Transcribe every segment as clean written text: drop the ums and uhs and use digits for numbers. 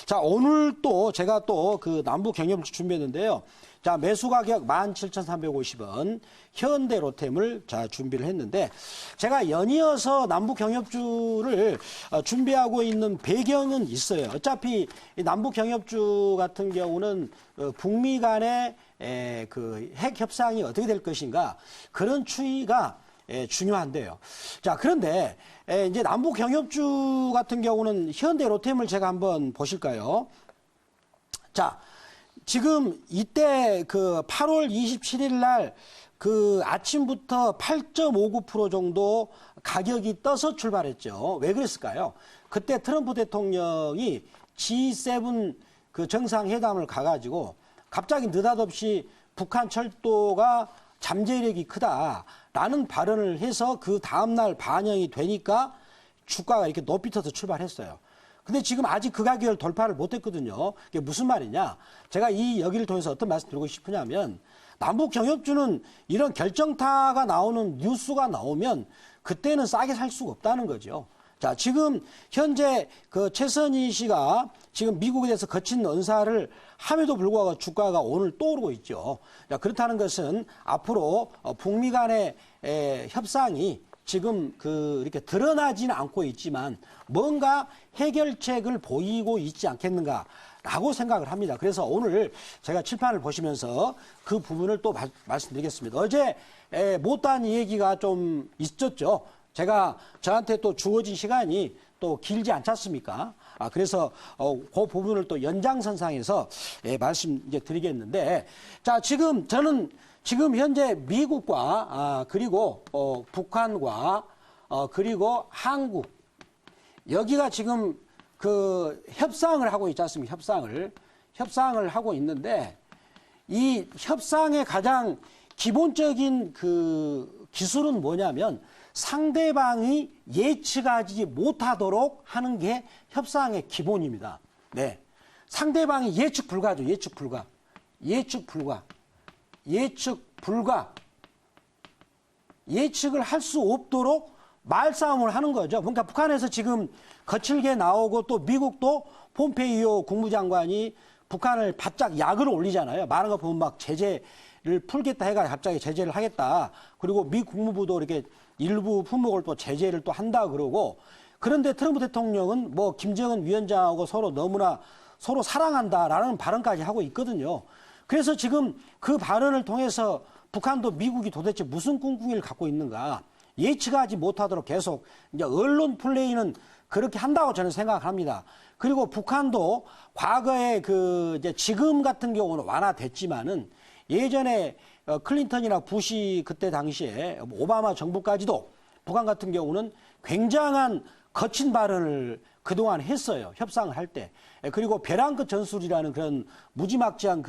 자, 오늘 또 제가 또 그 남북 경협주 준비했는데요. 자, 매수 가격 17,350원, 현대 로템을 자, 준비를 했는데, 제가 연이어서 남북 경협주를 준비하고 있는 배경은 있어요. 어차피 남북 경협주 같은 경우는 북미 간의 그 핵 협상이 어떻게 될 것인가, 그런 추이가 중요한데요. 자, 그런데 이제 남북 경협주 같은 경우는 현대 로템을 제가 한번 보실까요? 자, 지금 이때 그 8월 27일 날 그 아침부터 8.59% 정도 가격이 떠서 출발했죠. 왜 그랬을까요? 그때 트럼프 대통령이 G7 그 정상회담을 가가지고 갑자기 느닷없이 북한 철도가 잠재력이 크다라는 발언을 해서 그 다음날 반영이 되니까 주가가 이렇게 높이 터서 출발했어요. 근데 지금 아직 그 가격을 돌파를 못했거든요. 그게 무슨 말이냐? 제가 이 여기를 통해서 어떤 말씀 드리고 싶으냐면, 남북 경협주는 이런 결정타가 나오는 뉴스가 나오면 그때는 싸게 살 수가 없다는 거죠. 자, 지금 현재 그 최선희 씨가 지금 미국에 대해서 거친 언사를 함에도 불구하고 주가가 오늘 또 오르고 있죠. 자, 그렇다는 것은 앞으로 북미 간의 협상이 지금 이렇게 드러나지는 않고 있지만 뭔가 해결책을 보이고 있지 않겠는가라고 생각을 합니다. 그래서 오늘 제가 칠판을 보시면서 그 부분을 또 말씀드리겠습니다. 어제 못다한 얘기가 좀 있었죠. 저한테 또 주어진 시간이 또 길지 않지 않습니까? 그래서 그 부분을 또 연장선상에서 말씀 이제 드리겠는데, 자, 저는 지금 현재 미국과 그리고 북한과 그리고 한국, 여기가 지금 그 협상을 하고 있지 않습니까? 협상을 하고 있는데, 이 협상의 가장 기본적인 그 기술은 뭐냐면 상대방이 예측하지 못하도록 하는 게 협상의 기본입니다. 네. 상대방이 예측 불가죠. 예측을 할 수 없도록 말싸움을 하는 거죠. 그러니까 북한에서 지금 거칠게 나오고 또 미국도 폼페이오 국무장관이 북한을 바짝 야근을 올리잖아요. 많은 거 보면 막 제재를 풀겠다 해가 갑자기 제재를 하겠다. 그리고 미 국무부도 이렇게 일부 품목을 또 제재를 또 한다 그러고, 그런데 트럼프 대통령은 뭐 김정은 위원장하고 서로 사랑한다라는 발언까지 하고 있거든요. 그래서 지금 그 발언을 통해서 북한도 미국이 도대체 무슨 꿍꿍이를 갖고 있는가 예측하지 못하도록 계속 이제 언론 플레이는 그렇게 한다고 저는 생각합니다. 그리고 북한도 과거에 이제 지금 같은 경우는 완화됐지만은 예전에 클린턴이나 부시 그때 당시에 오바마 정부까지도 북한 같은 경우는 굉장한 거친 발언을 그동안 했어요. 협상을 할 때. 그리고 벼랑 끝 전술이라는 그런 무지막지한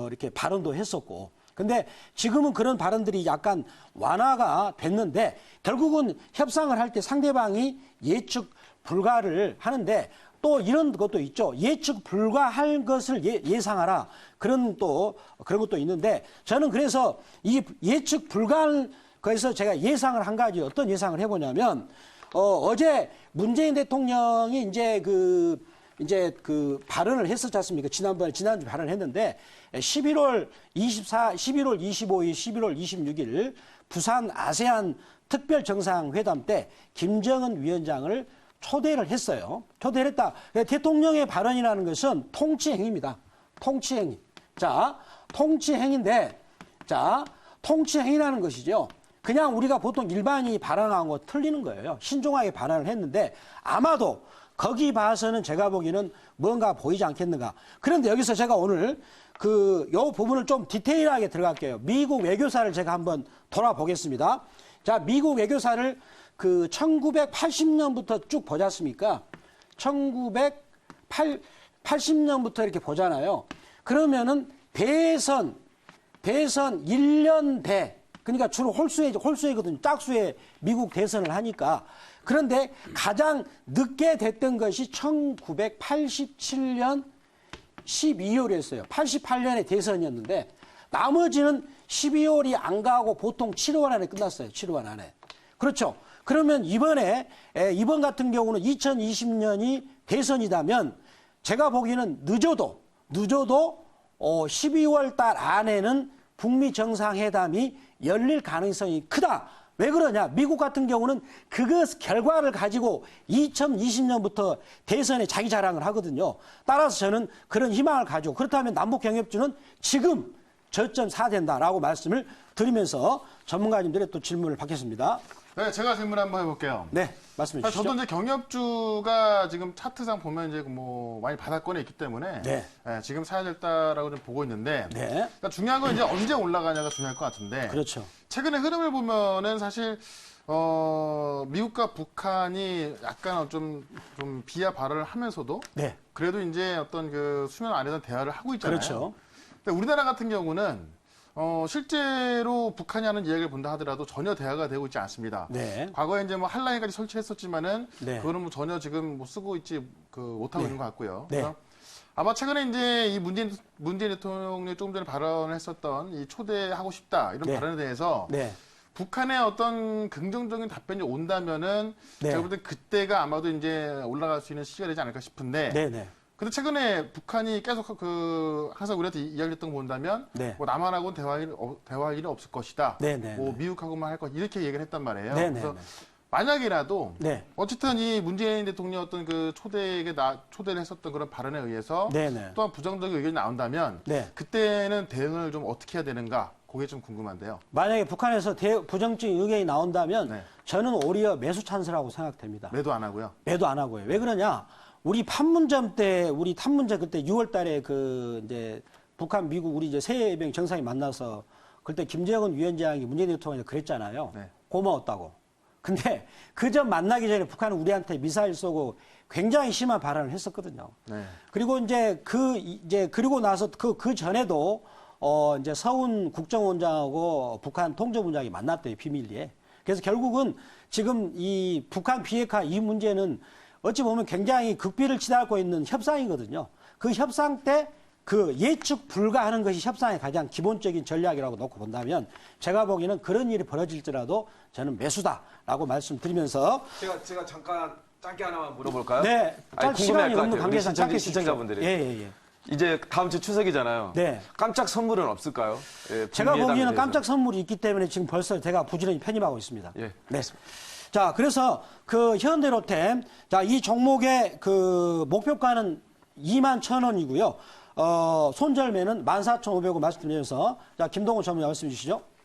이렇게 발언도 했었고. 근데 지금은 그런 발언들이 약간 완화가 됐는데, 결국은 협상을 할 때 상대방이 예측 불가를 하는데, 또 이런 것도 있죠. 예측 불가할 것을 예상하라. 그런 것도 있는데, 저는 그래서 이 예측 불가할 거에서 제가 예상을 한 가지 어떤 예상을 해보냐면, 어제 문재인 대통령이 이제 그 발언을 했었지 않습니까? 지난주 발언을 했는데, 11월 25일, 11월 26일 부산 아세안 특별 정상회담 때 김정은 위원장을 초대를 했어요. 초대를 했다. 대통령의 발언이라는 것은 통치행위입니다. 통치행위. 자, 통치행위인데, 통치행위라는 것이죠. 그냥 우리가 보통 일반인이 발언한 거 틀리는 거예요. 신중하게 발언을 했는데, 아마도 거기 봐서는 제가 보기에는 뭔가 보이지 않겠는가. 그런데 여기서 제가 오늘 요 부분을 좀 디테일하게 들어갈게요. 미국 외교사를 제가 한번 돌아보겠습니다. 자, 미국 외교사를 1980년부터 쭉 보지 않습니까? 1980년부터 이렇게 보잖아요. 그러면은 대선 1년 대, 그러니까 주로 홀수이거든요. 짝수에 미국 대선을 하니까. 그런데 가장 늦게 됐던 것이 1987년 12월이었어요. 88년에 대선이었는데, 나머지는 12월이 안 가고 보통 7월 안에 끝났어요. 7월 안에. 그렇죠. 그러면 이번 같은 경우는 2020년이 대선이다면 제가 보기에는 늦어도 12월 달 안에는 북미 정상회담이 열릴 가능성이 크다. 왜 그러냐? 미국 같은 경우는 그것 결과를 가지고 2020년부터 대선에 자기 자랑을 하거든요. 따라서 저는 그런 희망을 가지고 그렇다면 남북 경협주는 지금 저점 사야 된다라고 말씀을 드리면서 전문가님들의 또 질문을 받겠습니다. 네, 제가 질문 한번 해볼게요. 네, 말씀해 주시죠. 저도 이제 경협주가 지금 차트상 보면 이제 뭐 많이 바닥권에 있기 때문에 네. 지금 사야 될다라고 좀 보고 있는데 네, 그러니까 중요한 건 이제 언제 올라가냐가 중요할 것 같은데 그렇죠. 최근의 흐름을 보면은 사실 미국과 북한이 약간 좀 비하 발언을 하면서도 네, 그래도 이제 어떤 그 수면 아래에서 대화를 하고 있잖아요. 그렇죠. 근데 우리나라 같은 경우는 실제로 북한이 하는 이야기를 본다 하더라도 전혀 대화가 되고 있지 않습니다. 네, 과거에 이제 뭐 한라인까지 설치했었지만은 네. 그거는 뭐 전혀 지금 뭐 쓰고 있지 못하고 있는 것 같고요. 네. 그래서 아마 최근에 이제 이 문재인 대통령이 조금 전에 발언을 했었던 이 초대하고 싶다 이런 네. 발언에 대해서 네, 북한의 어떤 긍정적인 답변이 온다면은 네. 제가 볼 때 그때가 아마도 이제 올라갈 수 있는 시기가 되지 않을까 싶은데. 네, 네. 근데 최근에 북한이 계속 항상 우리한테 이야기했던 거 본다면 네. 뭐 남한하고는 대화할 일이 없을 것이다. 네, 네, 뭐 네. 미국하고만 할 것 이렇게 얘기를 했단 말이에요. 네, 네, 그래서 네. 만약이라도 네. 어쨌든 이 문재인 대통령 어떤 그 초대를 했었던 그런 발언에 의해서 네, 네. 또한 부정적인 의견이 나온다면 네. 그때는 대응을 좀 어떻게 해야 되는가 그게 좀 궁금한데요. 만약에 북한에서 부정적인 의견이 나온다면 네. 저는 오히려 매수 찬스라고 생각됩니다. 매도 안 하고요. 매도 안 하고요. 왜 그러냐? 우리 판문점 때, 우리 탐문점 그때 6월 달에 그 이제 북한, 미국, 우리 이제 세명 정상이 만나서 그때 김정은 위원장이 문재인 대통령이 그랬잖아요. 네. 고마웠다고. 근데 그 전 만나기 전에 북한은 우리한테 미사일 쏘고 굉장히 심한 발언을 했었거든요. 네. 그리고 그리고 나서 그 전에도 이제 서훈 국정원장하고 북한 통조부장이 만났대요, 비밀리에. 그래서 결국은 지금 이 북한 비핵화 이 문제는 어찌 보면 굉장히 극비를 치닫고 있는 협상이거든요. 그 협상 때 그 예측 불가하는 것이 협상의 가장 기본적인 전략이라고 놓고 본다면 제가 보기에는 그런 일이 벌어질지라도 저는 매수다라고 말씀드리면서 제가 잠깐 짧게 하나만 물어볼까요? 네, 아니, 시간이 궁금해할 것 없는 같아요. 관계상 우리 짧게 시청자분들이. 예. 이제 다음 주 추석이잖아요. 네. 깜짝 선물은 없을까요? 예, 제가 북미 회담에 보기에는 대해서. 깜짝 선물이 있기 때문에 지금 벌써 제가 부지런히 편입하고 있습니다. 예. 네. 자, 그래서 그 현대로템, 자, 이 종목의 그 목표가는 21,000원이고요. 손절매는 14,500원 말씀드리면서, 자, 김동훈 전문가 말씀 주시죠.